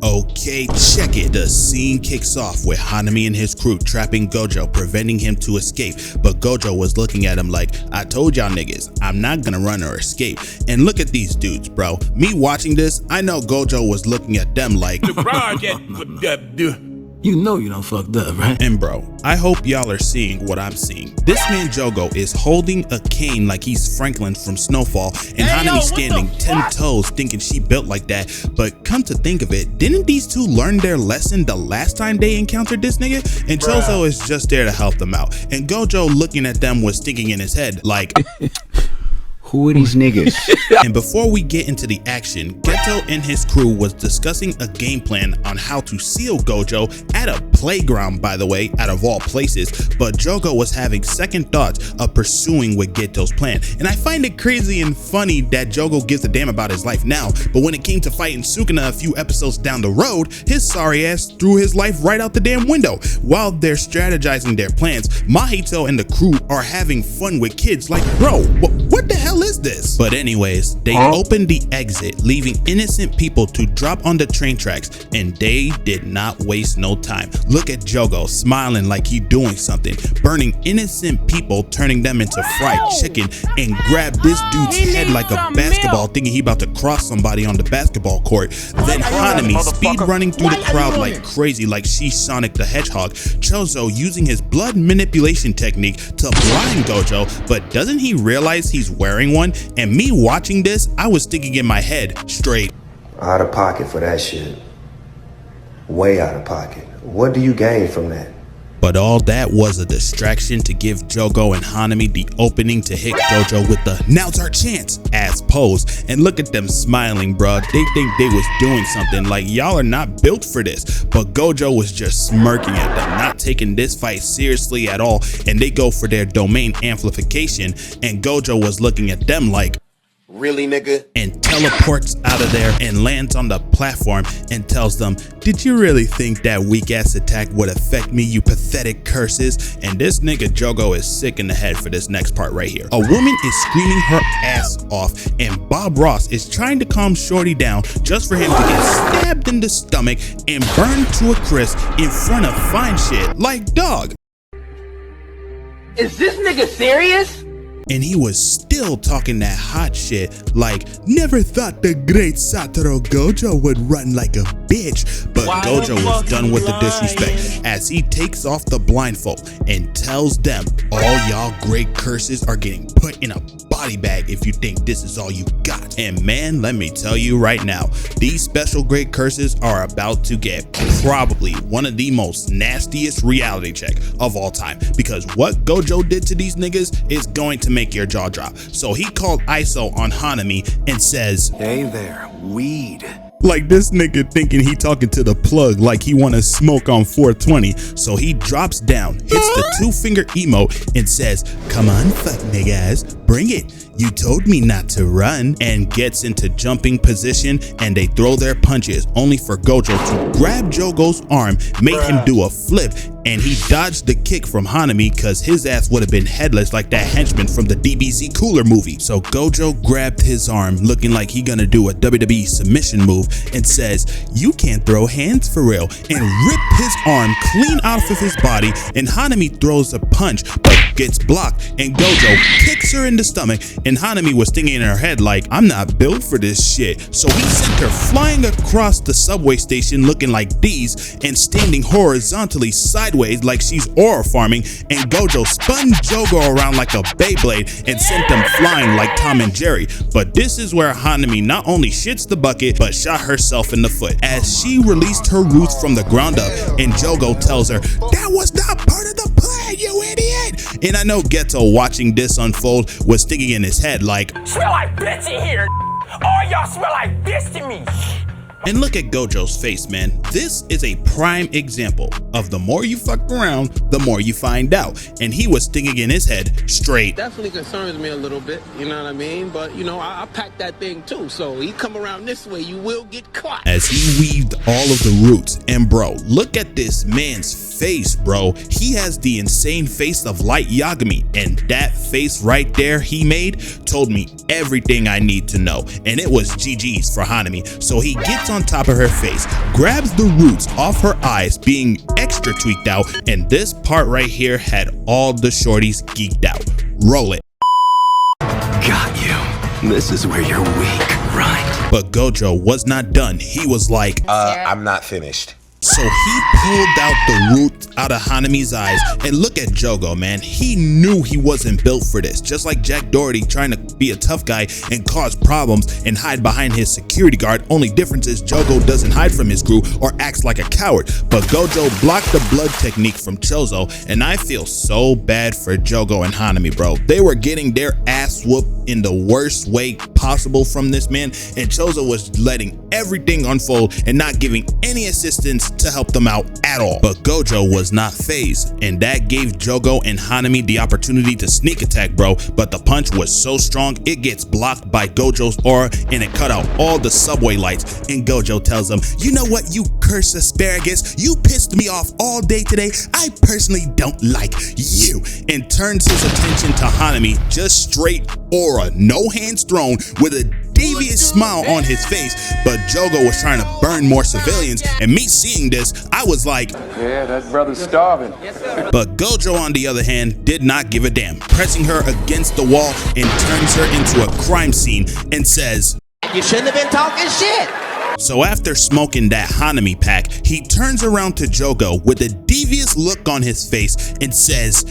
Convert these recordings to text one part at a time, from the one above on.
Okay, check it. The scene kicks off with Hanami and his crew trapping Gojo, preventing him to escape. But Gojo was looking at him like, I told y'all niggas, I'm not gonna run or escape. And look at these dudes, bro. Me watching this, I know Gojo was looking at them like, you know you done fucked up, right? And bro, I hope y'all are seeing what I'm seeing. This man Jogo is holding a cane like he's Franklin from Snowfall, and Hanami standing 10 toes thinking she built like that. But come to think of it, didn't these two learn their lesson the last time they encountered this nigga? And Chozo is just there to help them out. And Gojo looking at them was thinking in his head like, who are these niggas? And before we get into the action, Geto and his crew was discussing a game plan on how to seal Gojo at a playground, by the way, out of all places. But Jogo was having second thoughts of pursuing with Geto's plan. And I find it crazy and funny that Jogo gives a damn about his life now, but when it came to fighting Sukuna a few episodes down the road, his sorry ass threw his life right out the damn window. While they're strategizing their plans, Mahito and the crew are having fun with kids like, bro, what the hell is this? But anyways, they opened the exit, leaving innocent people to drop on the train tracks, and they did not waste no time. Look at Jogo smiling like he doing something, burning innocent people, turning them into fried chicken, and grab this dude's head like a basketball, thinking he about to cross somebody on the basketball court. Then Hanami speed running through the crowd like crazy, like she's Sonic the Hedgehog. Chozo using his blood manipulation technique to blind Gojo, but doesn't he realize he's wearing one? And me watching this, I was thinking in my head straight, out of pocket for that shit. Way out of pocket. What do you gain from that? But all that was a distraction to give Jogo and Hanami the opening to hit Gojo with the "now's our chance" ass pose. And look at them smiling, bruh. They think they was doing something, like y'all are not built for this. But Gojo was just smirking at them, not taking this fight seriously at all. And they go for their domain amplification, and Gojo was looking at them like, really, nigga? And teleports out of there and lands on the platform and tells them, did you really think that weak ass attack would affect me, you pathetic curses? And this nigga Jogo is sick in the head for this next part right here. A woman is screaming her ass off, and Bob Ross is trying to calm Shorty down just for him to get stabbed in the stomach and burned to a crisp in front of fine shit. Like, dog, is this nigga serious? And he was still talking that hot shit like, never thought the great Satoru Gojo would run like a bitch. But Gojo was done with the disrespect as he takes off the blindfold and tells them, all y'all great curses are getting put in a body bag if you think this is all you got. And man, let me tell you right now, these special great curses are about to get probably one of the most nastiest reality check of all time, because what Gojo did to these niggas is going to make your jaw drop. So he called ISO on Hanami and says, hey there, weed. Like this nigga thinking he talking to the plug like he wanna smoke on 420. So he drops down, hits the 2-finger emote and says, come on fuck niggas, bring it, you told me not to run, and gets into jumping position, and they throw their punches only for Gojo to grab Jogo's arm, make him do a flip, and he dodged the kick from Hanami cause his ass would have been headless like that henchman from the DBZ Cooler movie. So Gojo grabbed his arm looking like he gonna do a WWE submission move and says, you can't throw hands for real, and ripped his arm clean off of his body, and Hanami throws a punch but gets blocked, and Gojo kicks her in the stomach, and Hanami was thinking in her head like, I'm not built for this shit. So he sent her flying across the subway station looking like these and standing horizontally sideways like she's aura farming, and Gojo spun Jogo around like a Beyblade and sent them flying like Tom and Jerry. But this is where Hanami not only shits the bucket but shot herself in the foot as she released her roots from the ground up, and Jogo tells her, that was not part of the plan, you idiot. And I know Geto watching this unfold was thinking in his head like, smell like bitch in here. All y'all smell like this to me. And look at Gojo's face, man. This is a prime example of the more you fuck around, the more you find out. And he was thinking in his head straight, definitely concerns me a little bit, you know what I mean? But you know, I packed that thing too, so you come around this way, you will get caught. As he weaved all of the roots. And bro, look at this man's face, bro. He has the insane face of Light Yagami, and that face right there he made told me everything I need to know, and it was GG's for Hanami. So he gets on top of her face, grabs the roots off her eyes, being extra tweaked out, and this part right here had all the shorties geeked out. Roll it. Got you. This is where you're weak, right? But Gojo was not done. He was like, I'm not finished. so he pulled out the root out of Hanami's eyes, and look at Jogo, man. He knew he wasn't built for this. Just like Jack Doherty trying to be a tough guy and cause problems and hide behind his security guard. Only difference is Jogo doesn't hide from his crew or acts like a coward. But Gojo blocked the blood technique from Chozo, and I feel so bad for Jogo and Hanami, bro. They were getting their ass whooped in the worst way possible from this man, and Chozo was letting everything unfold and not giving any assistance to help them out at all. But Gojo was not phased, and that gave Jogo and Hanami the opportunity to sneak attack, bro. But the punch was so strong it gets blocked by Gojo's aura, and it cut out all the subway lights. And Gojo tells him, "You know what, you cursed asparagus, you pissed me off all day today. I personally don't like you," and turns his attention to Hanami. Just straight aura, no hands thrown, with a devious smile on his face. But Jogo was trying to burn more civilians, and me seeing this, I was like, yeah, that brother's starving. But Gojo, on the other hand, did not give a damn, pressing her against the wall and turns her into a crime scene and says, You shouldn't have been talking shit. So after smoking that Hanami pack, he turns around to Jogo with a devious look on his face and says,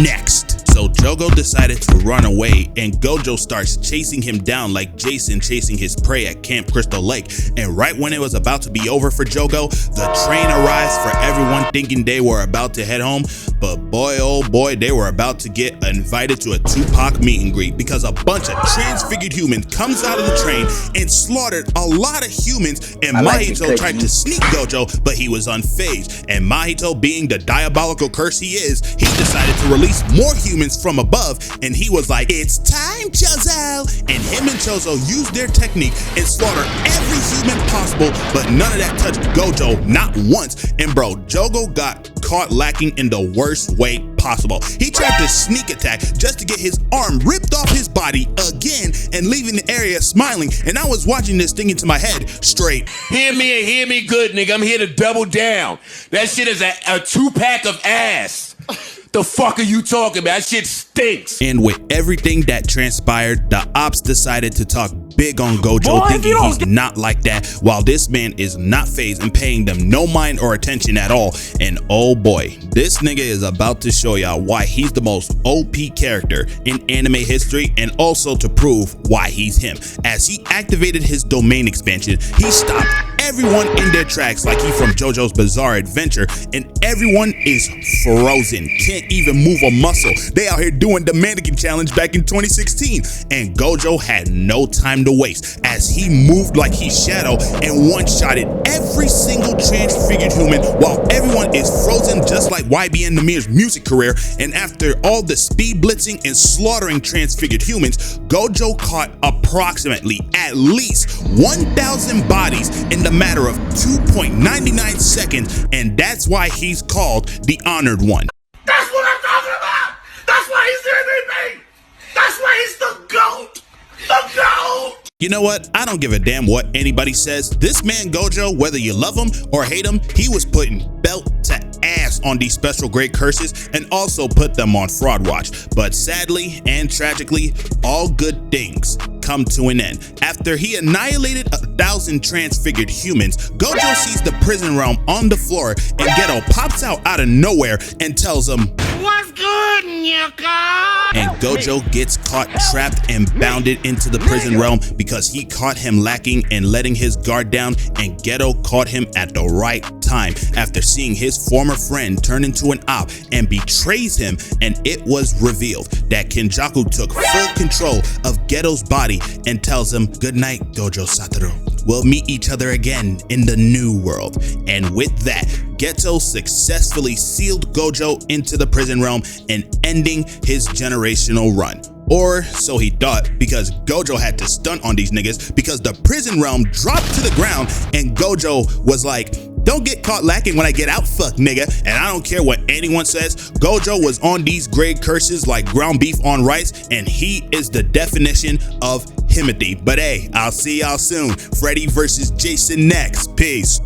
"Next." So Jogo decided to run away, and Gojo starts chasing him down like Jason chasing his prey at Camp Crystal Lake. And right when it was about to be over for Jogo, the train arrives for everyone thinking they were about to head home. But boy, oh boy, they were about to get invited to a Tupac meet and greet, because a bunch of transfigured humans comes out of the train and slaughtered a lot of humans. And Mahito tried to sneak Gojo, but he was unfazed. And Mahito, being the diabolical curse he is, he decided to release more humans from above, and he was like, "It's time, Chozo!" And him and Chozo used their technique and slaughtered every human possible, but none of that touched Gojo, not once. And bro, Jogo got caught lacking in the worst way possible. He tried to sneak attack just to get his arm ripped off his body again and leaving the area smiling. And I was watching this thinking to my head, straight, hear me good, nigga. I'm here to double down. That shit is a 2-pack of ass. The fuck are you talking about? That shit stinks. And with everything that transpired, the ops decided to talk big on Gojo, thinking he's not like that, while this man is not phased and paying them no mind or attention at all. And oh boy, this nigga is about to show y'all why he's the most OP character in anime history, and also to prove why he's him. As he activated his domain expansion, he stopped everyone in their tracks like he from JoJo's Bizarre Adventure, and everyone is frozen, can't even move a muscle. They out here doing the mannequin challenge back in 2016, and Gojo had no time to waste, as he moved like he's Shadow and one-shotted every single transfigured human while everyone is frozen, just like YBN Namir's music career. And after all the speed blitzing and slaughtering transfigured humans, Gojo caught approximately at least 1,000 bodies in the matter of 2.99 seconds, and that's why he's called the Honored One. That's what I'm talking about. That's why he's the MVP. That's why he's the GOAT. The GOAT. You know what? I don't give a damn what anybody says. This man Gojo, whether you love him or hate him, he was putting belt to ass on these special great curses and also put them on Fraud Watch. But sadly and tragically, all good things come to an end. After he annihilated 1,000 transfigured humans, Gojo sees the prison realm on the floor, and Geto pops out of nowhere and tells him, What's good, Nyaka? and Gojo gets caught trapped and bounded into the prison realm because he caught him lacking and letting his guard down, and Geto caught him at the right time after seeing his former friend turn into an op and betrays him. And it was revealed that Kenjaku took full control of Geto's body and tells him, "Good night, Gojo Satoru. We'll meet each other again in the new world." And with that, Geto successfully sealed Gojo into the prison realm and ending his generational run. Or so he thought, because Gojo had to stunt on these niggas because the prison realm dropped to the ground and Gojo was like, don't get caught lacking when I get out, fuck nigga. And I don't care what anyone says, Gojo was on these grade curses like ground beef on rice, and he is the definition of Himothy. But hey, I'll see y'all soon. Freddy versus Jason next. Peace.